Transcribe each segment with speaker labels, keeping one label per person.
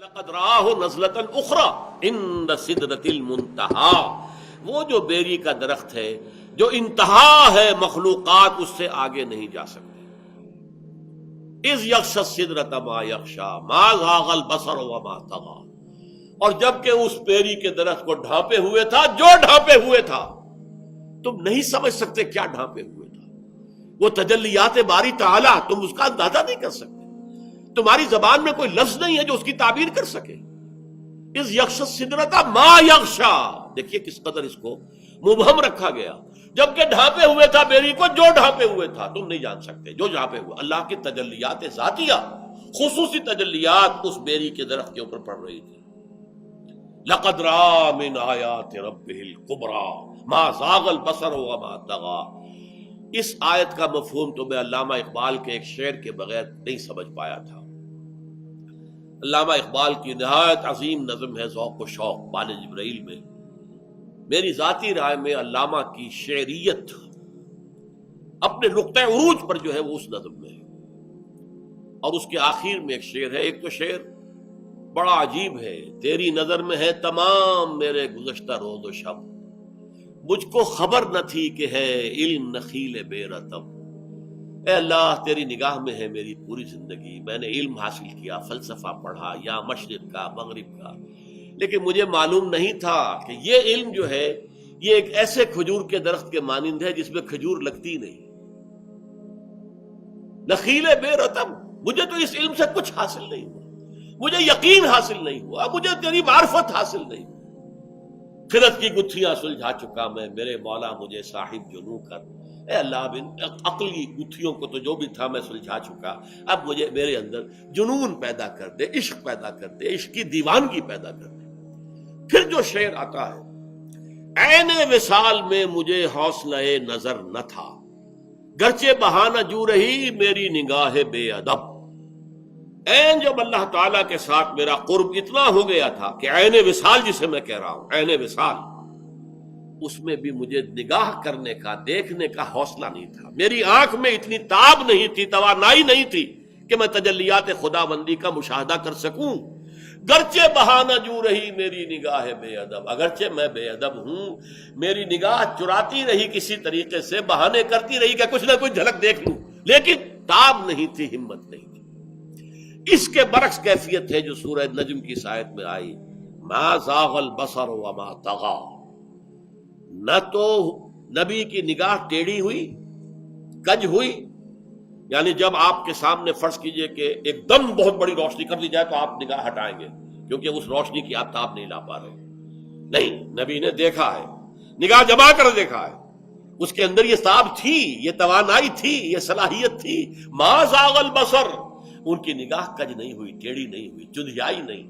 Speaker 1: لقد راہ نزلۃ اخری عند سدرۃ المنتہا، وہ جو بیری کا درخت ہے جو انتہا ہے، مخلوقات اس سے آگے نہیں جا سکتے۔ اذ یغشی السدرۃ ما یغشی ما زاغ البصر وما طغی، اور جب کہ اس بیری کے درخت کو ڈھانپے ہوئے تھا جو ڈھانپے ہوئے تھا، تم نہیں سمجھ سکتے کیا ڈھانپے ہوئے تھا، وہ تجلیات باری تعالی، تم اس کا اندازہ نہیں کر سکتے، تمہاری زبان میں کوئی لفظ نہیں ہے جو اس کی تعبیر کر سکے۔ اس یغشی السدرۃ ما یغشی، دیکھیے کس قدر اس کو مبہم رکھا گیا، جبکہ ڈھانپے ہوئے تھا بیری کو جو ڈھانپے ہوئے تھا، تم نہیں جان سکتے جو ڈھانپے ہوئے۔ اللہ کی تجلیات ذاتیہ، خصوصی تجلیات اس بیری کے درخت کے اوپر پڑ رہی تھی۔ لقد رأى من آیات ربہ الکبریٰ ما زاغ البصر وما طغی۔ اس آیت کا مفہوم تو میں علامہ اقبال کے ایک شعر کے بغیر نہیں سمجھ پایا تھا۔ علامہ اقبال کی نہایت عظیم نظم ہے ذوق و شوق بال جبرائیل میں، میری ذاتی رائے میں علامہ کی شعریت اپنے نقطۂ عروج پر جو ہے وہ اس نظم میں ہے، اور اس کے آخر میں ایک شعر ہے، ایک تو شعر بڑا عجیب ہے، تیری نظر میں ہے تمام میرے گزشتہ روز و شب، مجھ کو خبر نہ تھی کہ ہے علم نخیل بے رتب۔ اے اللہ تیری نگاہ میں ہے میری پوری زندگی، میں نے علم حاصل کیا، فلسفہ پڑھا یا مشرق کا مغرب کا، لیکن مجھے معلوم نہیں تھا کہ یہ علم جو ہے یہ ایک ایسے کھجور کے درخت کے مانند ہے جس میں کھجور لگتی نہیں، نخیل بے رتب۔ مجھے تو اس علم سے کچھ حاصل نہیں ہوا، مجھے یقین حاصل نہیں ہوا، مجھے تیری معرفت حاصل نہیں ہوئی۔ خرد کی گتھیاں سلجھا چکا میں، میرے مولا مجھے صاحب جنوں کر۔ اے اللہ ان عقلی گتھیوں کو تو جو بھی تھا میں سلجھا چکا، اب مجھے میرے اندر جنون پیدا کر دے، عشق پیدا کر دے، عشق کی دیوانگی پیدا کر دے۔ پھر جو شعر آتا ہے، عین وصال میں مجھے حوصلہ نظر نہ تھا، گرچہ بہانہ جو رہی میری نگاہ بے ادب۔ عین جب اللہ تعالیٰ کے ساتھ میرا قرب اتنا ہو گیا تھا کہ عین وصال جسے میں کہہ رہا ہوں، عین وصال، اس میں بھی مجھے نگاہ کرنے کا، دیکھنے کا حوصلہ نہیں تھا، میری آنکھ میں اتنی تاب نہیں تھی، توانائی نہیں تھی کہ میں تجلیات خداوندی کا مشاہدہ کر سکوں۔ گرچہ بہانہ جو رہی میری نگاہ بے ادب، اگرچہ میں بے ادب ہوں، میری نگاہ چراتی رہی کسی طریقے سے، بہانے کرتی رہی کہ کچھ نہ کچھ جھلک دیکھ لوں، لیکن تاب نہیں تھی، ہمت نہیں تھی۔ اس کے برعکس کیفیت ہے جو سورہ نجم کی اس آیت میں آئی، ما زاغ البصر وما طغی، نہ تو نبی کی نگاہ ٹیڑھی ہوئی، کج ہوئی، یعنی جب آپ کے سامنے فرض کیجئے کہ ایک دم بہت بڑی روشنی کر دی جائے تو آپ نگاہ ہٹائیں گے کیونکہ اس روشنی کی آپ تاب نہیں لا پا رہے، نہیں، نبی نے دیکھا ہے، نگاہ جما کر دیکھا ہے، اس کے اندر یہ تاب تھی، یہ توانائی تھی، یہ صلاحیت تھی۔ ما زاغ البصر، ان کی نگاہ کج نہیں ہوئی، ٹیڑھی نہیں ہوئی، چندھیائی نہیں۔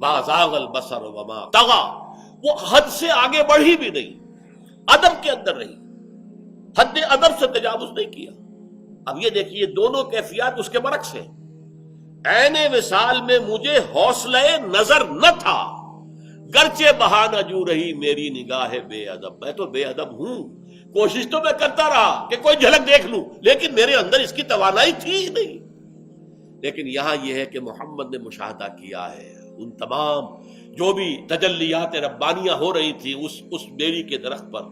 Speaker 1: ما زاغ البصر وما طغی، وہ حد سے آگے بڑھی بھی نہیں، ادب کے اندر رہی، حد ادب سے تجاوز نہیں کیا۔ اب یہ دیکھیے دونوں کیفیات اس کے برعکس ہیں۔ عین وصال میں مجھے حوصلہ نظر نہ تھا، گرچہ بہانہ جو رہی میری نگاہ بے ادب، میں تو بے ادب ہوں، کوشش تو میں کرتا رہا کہ کوئی جھلک دیکھ لوں، لیکن میرے اندر اس کی توانائی تھی ہی نہیں۔ لیکن یہاں یہ ہے کہ محمد نے مشاہدہ کیا ہے ان تمام جو بھی تجلیات ربانیہ ہو رہی تھی اس بیری کے درخت پر۔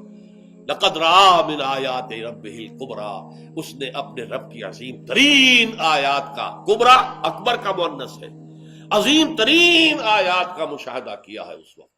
Speaker 1: لقد رأى من آیات ربہ الکبریٰ، اس نے اپنے رب کی عظیم ترین آیات کا، کبریٰ اکبر کا مؤنث ہے، عظیم ترین آیات کا مشاہدہ کیا ہے اس وقت۔